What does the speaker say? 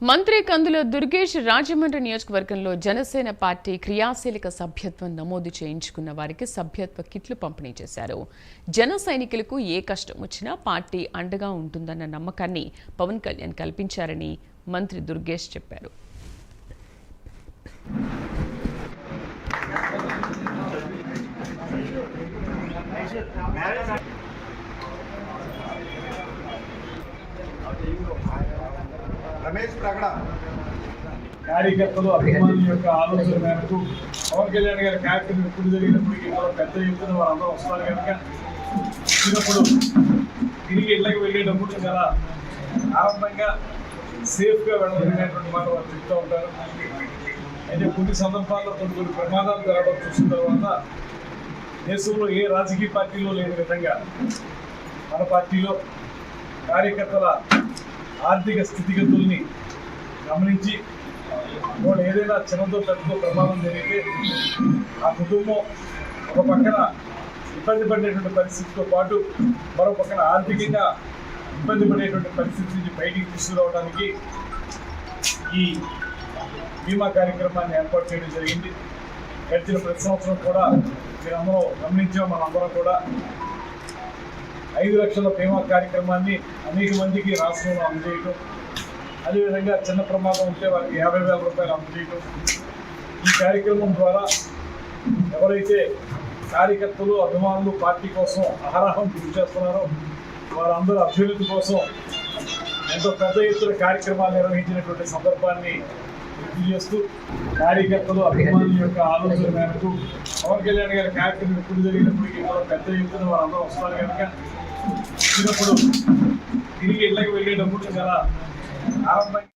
మంత్రి కందుల దుర్గేష్ రాజమండ్రి నియోజకవర్గంలో జనసేన పార్టీ క్రియాశీలక సభ్యత్వం నమోదు చేయించుకున్న వారికి సభ్యత్వ కిట్లు పంపిణీ చేశారు. జన సైనికులకు ఏ కష్టం వచ్చినా పార్టీ అండగా ఉంటుందన్న నమ్మకాన్ని పవన్ కళ్యాణ్ కల్పించారని మంత్రి దుర్గేష్ చెప్పారు. కార్యకర్తలు అభిమానుల యొక్క ఆలోచన మేరకు పవన్ కళ్యాణ్ గారి కార్యక్రమం ఎప్పుడు జరిగినప్పటికీ కూడా పెద్ద ఎత్తున వాళ్ళందరూ వస్తారు కనుక వచ్చినప్పుడు తిరిగి ఇళ్ళకి వెళ్ళేటప్పుడు చాలా ఆనందంగా సేఫ్గా వెళ్ళగలిగినటువంటి మాట వాళ్ళు చెప్తూ ఉంటారు. అయితే కొన్ని సందర్భాల్లో కొన్ని ప్రమాదాలు జరగడం చూసిన తర్వాత దేశంలో ఏ రాజకీయ పార్టీలో లేని విధంగా మన పార్టీలో కార్యకర్తల ఆర్థిక స్థితిగతుల్ని గమనించి వాళ్ళు ఏదైనా చిన్నతో పెద్దతో ప్రమాదం జరిగితే ఆ కుటుంబం ఒక పక్కన ఇబ్బంది పడేటువంటి పరిస్థితితో పాటు మరో పక్కన ఆర్థికంగా ఇబ్బంది పడేటువంటి పరిస్థితి నుంచి బయటికి తీసుకురావడానికి ఈ బీమా కార్యక్రమాన్ని ఏర్పాటు చేయడం జరిగింది. గడిచిన ప్రతి సంవత్సరం కూడా మీరందరూ గమనించాం. మనందరం కూడా 5 లక్షల బీమా కార్యక్రమాన్ని అనేక మందికి రాష్ట్రంలో అందజేయటం, అదేవిధంగా చిన్న ప్రమాదం ఉంటే వారికి 50,000 రూపాయలు అందజేయటం. ఈ కార్యక్రమం ద్వారా ఎవరైతే కార్యకర్తలు అభిమానులు పార్టీ కోసం అహరహం కృషి చేస్తున్నారో వారందరూ అభ్యున్నతి కోసం ఎంతో పెద్ద ఎత్తున కార్యక్రమాలు నిర్వహించినటువంటి సందర్భాన్ని గుర్తు చేస్తూ కార్యకర్తలు అభిమానుల యొక్క ఆలోచన మేరకు పవన్ కళ్యాణ్ గారి కార్యక్రమం ఎప్పుడు జరిగినప్పటికీ కూడా పెద్ద ఎత్తున వారందరూ వస్తారు కనుక వచ్చినప్పుడు తిరిగి ఇళ్ళకి వెళ్ళేటప్పుడు చాలా ఆనందంగా